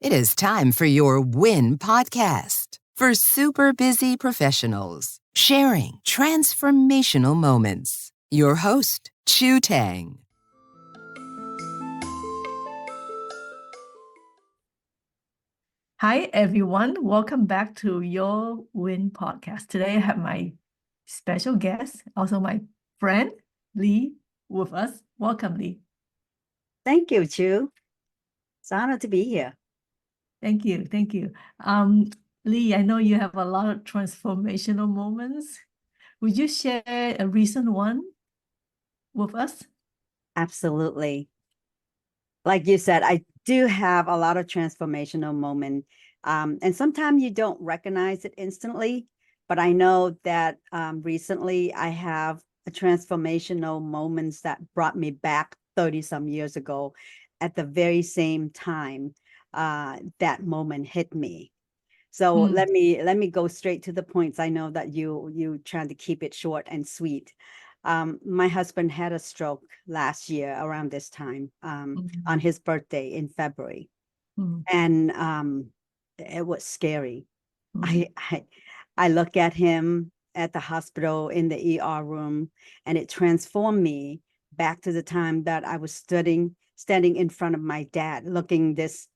It is time for your WIN podcast for super busy professionals sharing transformational moments. Your host, Chu Tang. Hi, everyone. Welcome back to your WIN podcast. Today, I have my special guest, also my friend, Lea, with us. Welcome, Lea. Thank you, Chu. It's an honor to be here. Thank you. Thank you. Lea, I know you have a lot of transformational moments. Would you share a recent one with us? Absolutely. Like you said, I do have a lot of transformational moments. And sometimes you don't recognize it instantly, but I know that recently I have a transformational moments that brought me back 30 some years ago at the very same time that moment hit me. So let me go straight to the points. I know that you trying to keep it short and sweet. My husband had a stroke last year around this time on his birthday in February, and it was scary. I look at him at the hospital in the ER room, and it transformed me back to the time that I was standing in front of my dad, looking this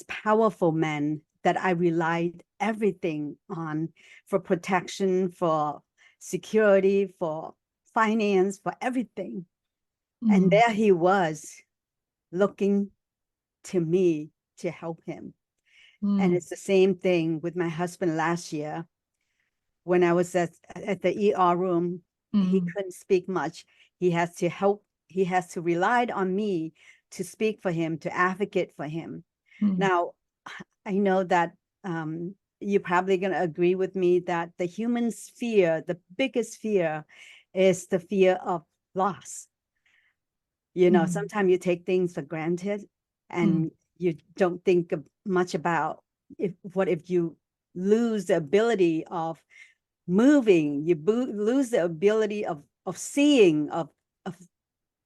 powerful man that I relied everything on for protection, for security, for finance, for everything. And there he was looking to me to help him. And it's the same thing with my husband last year. When I was at the ER room, he couldn't speak much. He has to help. He has to rely on me to speak for him, to advocate for him. Now, I know that you're probably going to agree with me that the human's fear, the biggest fear, is the fear of loss. You know, sometimes you take things for granted and you don't think much about what if you lose the ability of moving, you lose the ability of seeing, of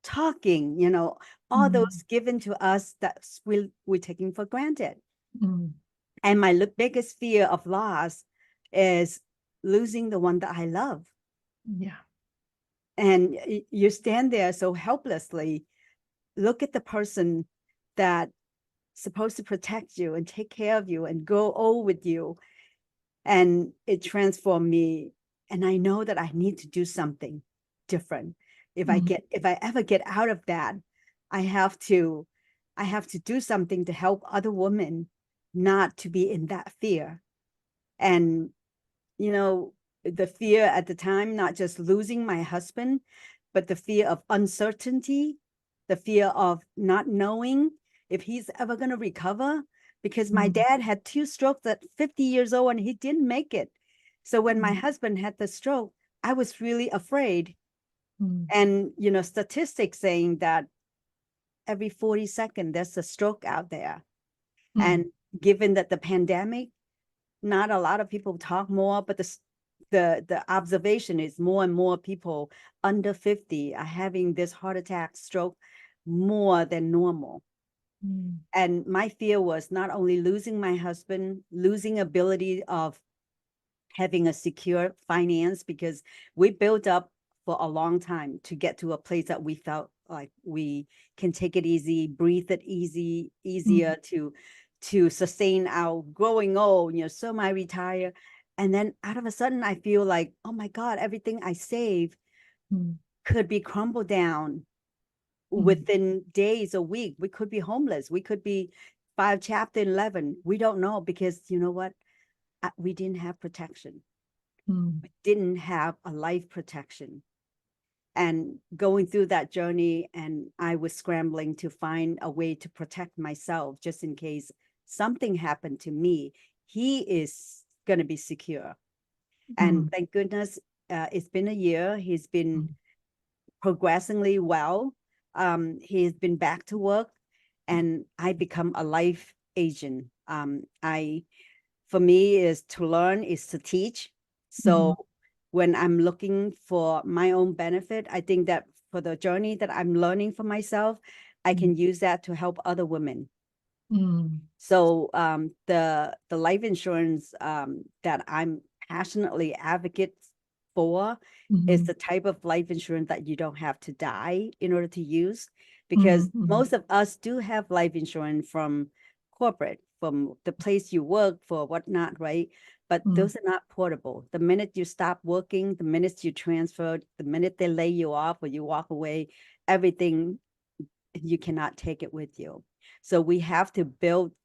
talking, you know, all those given to us that we're taking for granted. And my biggest fear of loss is losing the one that I love. Yeah. And you stand there so helplessly, look at the person that's supposed to protect you and take care of you and go old with you. And it transformed me. And I know that I need to do something different. If I ever get out of that, I have to do something to help other women not to be in that fear. And, you know, the fear at the time, not just losing my husband, but the fear of uncertainty, the fear of not knowing if he's ever going to recover, because my dad had 2 strokes at 50 years old and he didn't make it. So when my husband had the stroke, I was really afraid. And, you know, statistics saying that every 40 seconds, there's a stroke out there. And given that the pandemic, not a lot of people talk more, but the observation is more and more people under 50 are having this heart attack, stroke more than normal. And my fear was not only losing my husband, losing ability of having a secure finance, because we built up for a long time to get to a place that we felt like we can take it easy, breathe it easier to sustain our growing old, you know, semi-retire. And then out of a sudden, I feel like, oh my God, everything I saved could be crumbled down within days, a week. We could be homeless. We could be 5 chapter 11. We don't know, because you know what? We didn't have protection. We didn't have a life protection. And going through that journey, and I was scrambling to find a way to protect myself just in case something happened to me. He is going to be secure. And thank goodness, it's been a year. He's been progressively well. He's been back to work, and I become a life agent. For me, is to learn, is to teach. So when I'm looking for my own benefit, I think that for the journey that I'm learning for myself, I can use that to help other women. So the life insurance that I'm passionately advocate for is Mhm. the type of life insurance that you don't have to die in order to use, because Mhm. most of us do have life insurance from corporate, from the place you work for, whatnot, right? But Mhm. those are not portable. The minute you stop working, the minute you transfer, the minute they lay you off or you walk away, everything, you cannot take it with you. So we have to build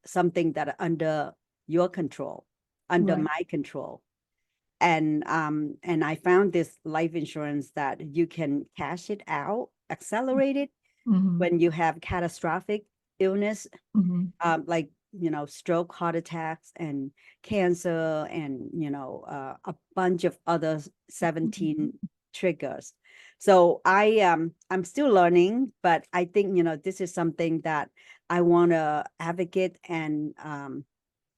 something that are under your control, under Right. my control. And I found this life insurance that you can cash it out, accelerate it Mhm. when you have catastrophic illness, Mhm. like, stroke, heart attacks, and cancer, and, a bunch of other 17 triggers. So I'm still learning, but I think, this is something that I want to advocate and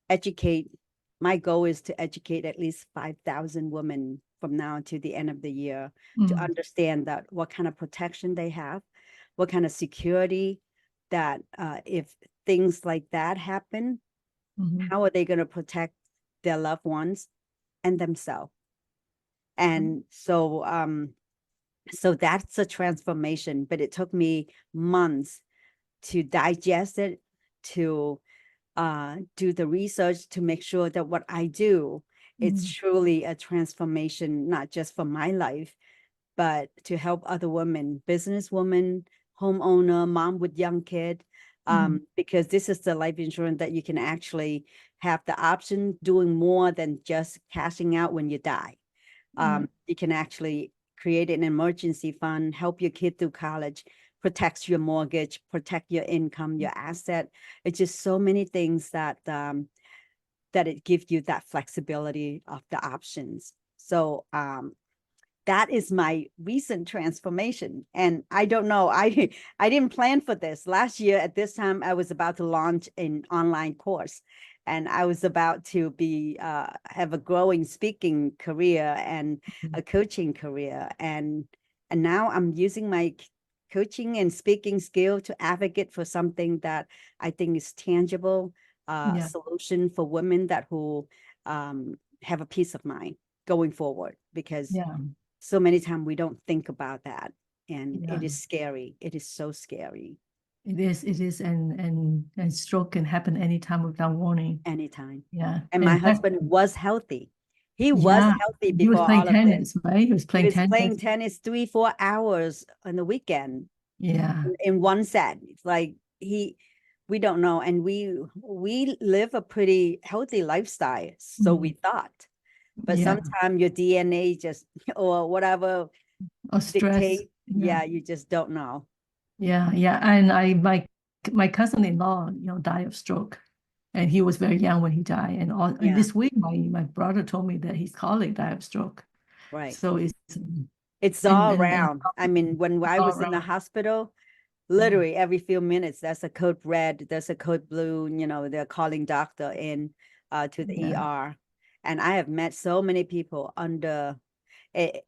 educate. My goal is to educate at least 5,000 women from now to the end of the year to Mhm. understand that what kind of protection they have, what kind of security, that if things like that happen, Mhm. how are they going to protect their loved ones and themselves? And so that's a transformation, but it took me months to digest it, to do the research, to make sure that what I do, it's Mhm. truly a transformation, not just for my life, but to help other women, businesswoman, homeowner, mom with young kid, Mhm. because this is the life insurance that you can actually have the option doing more than just cashing out when you die. Right. You can actually create an emergency fund, help your kid through college, protects your mortgage, protect your income, your asset. It's just so many things that that it gives you that flexibility of the options. So that is my recent transformation. And I don't know, I didn't plan for this. Last year at this time, I was about to launch an online course, and I was about to be have a growing speaking career and a coaching career. And now I'm using my coaching and speaking skill to advocate for something that I think is tangible, Yeah. solution for women that who have a peace of mind going forward, because Yeah. so many times we don't think about that, and Yeah. it is scary. It is so scary. It is, and stroke can happen anytime without warning. Anytime. Yeah. And my In fact, husband was healthy. He was yeah, healthy he was before playing all of this. tennis, right? He was He playing was playing tennis. tennis 3-4 hours on the weekend Yeah. in one set. It's like we don't know. And we live a pretty healthy lifestyle, so we thought. But Yeah. sometimes your DNA just or whatever Or stress. dictate. Yeah. Yeah, you just don't know. Yeah. Yeah. And my cousin-in-law, died of stroke. And he was very young when he died. And Yeah, this week, my brother told me that his colleague died of stroke. right. So it's It's all and around. I mean, when I all was in the around. hospital, Yeah. literally every few minutes, there's a code red, there's a code blue, they're calling doctor in to the Yeah. ER. And I have met so many people eh, eh,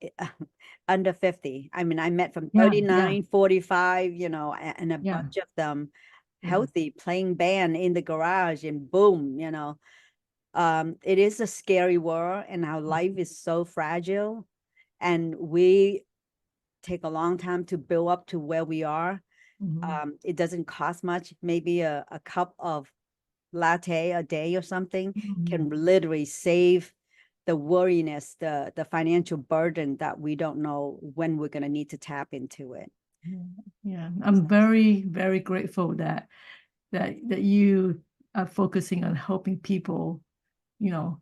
under 50. I mean, I met from Yeah. Yeah. 39, 45, and a Yeah. bunch of them Yeah. healthy, playing band in the garage, and boom, it is a scary world, and our life is so fragile, and we take a long time to build up to where we are. Mhm. It doesn't cost much. Maybe a cup of latte a day or something can Mhm. literally save the worriness, the financial burden that we don't know when we're going to need to tap into it. Yeah. I'm very, very grateful that you are focusing on helping people, you know,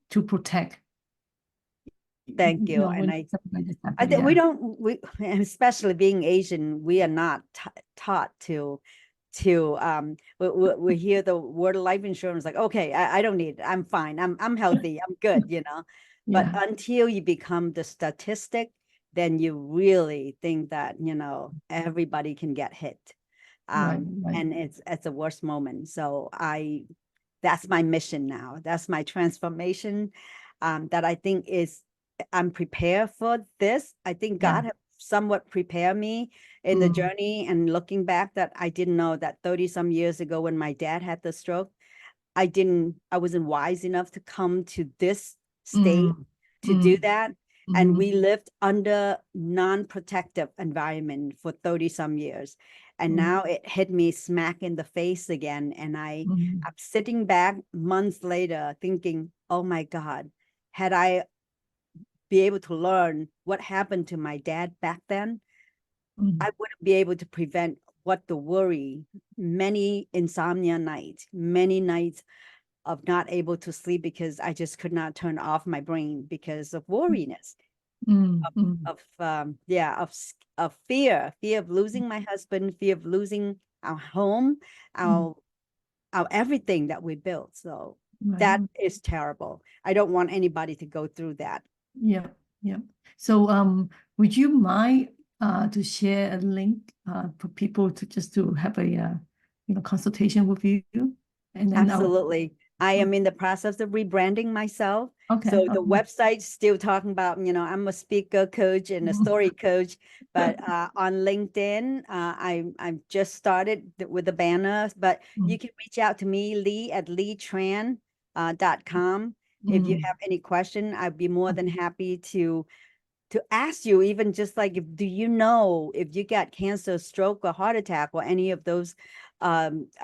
to protect, Thank you. And when something like this I happens. think we Yeah. don't, and especially being Asian, we are not taught we hear the word life insurance, like, okay, I don't need it, I'm fine, I'm healthy, I'm good, but Yeah. until you become the statistic, then you really think that everybody can get hit. Right. Right. And it's a worst moment. So that's my mission now, that's my transformation, that I think is, I'm prepared for this. I think Yeah. God have somewhat prepared me in the journey, and looking back, that I didn't know that 30 some years ago when my dad had the stroke, I wasn't wise enough to come to this state to do that. And we lived under non-protective environment for 30 some years. And now it hit me smack in the face again. And I'm sitting back months later thinking, oh my God, had I be able to learn what happened to my dad back then, I wouldn't be able to prevent what the worry, many insomnia nights, many nights of not able to sleep because I just could not turn off my brain because of worriness, of fear of losing my husband, fear of losing our home, our everything that we built. So that is terrible. I don't want anybody to go through that. Yeah. So would you mind to share a link for people to have a consultation with you? And then Absolutely. I am in the process of rebranding myself. Okay. So the website's still talking about, I'm a speaker coach and a story coach, but on LinkedIn, I've just started with the banners, but you can reach out to me, Lea at leatran.com. If you have any question, I'd be more than happy to ask you, even just like, do you know if you got cancer, stroke, or heart attack, or any of those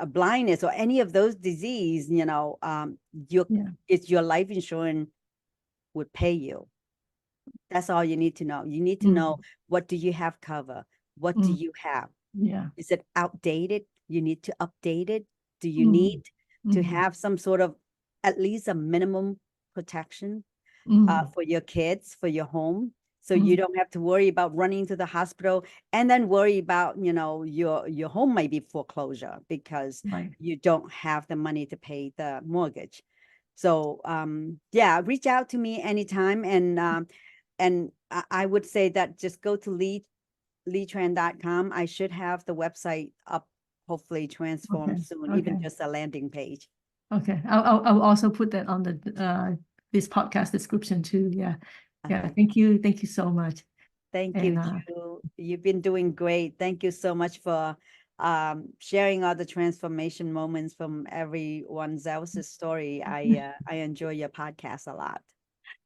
blindness, or any of those disease, it's your life insurance would pay you. That's all you need to know. You need to know, what do you have cover? What do you have? Yeah. Is it outdated? You need to update it. Do you need to have some sort of, at least a minimum protection for your kids, for your home? So you don't have to worry about running to the hospital and then worry about, your home might be foreclosure because you don't have the money to pay the mortgage. So reach out to me anytime. And I would say that just go to leatran.com. I should have the website up, hopefully transformed soon, even just a landing page. Okay. I'll also put that on the this podcast description too. Yeah. Yeah. Thank you. Thank you so much. Thank you, Chu. You've been doing great. Thank you so much for sharing all the transformation moments from everyone else's story. I enjoy your podcast a lot.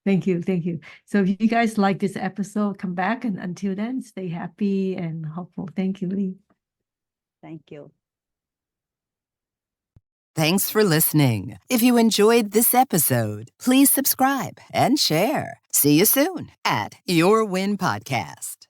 Thank you. Thank you. So if you guys like this episode, come back, and until then, stay happy and hopeful. Thank you, Lea. Thank you. Thanks for listening. If you enjoyed this episode, please subscribe and share. See you soon at Your Win Podcast.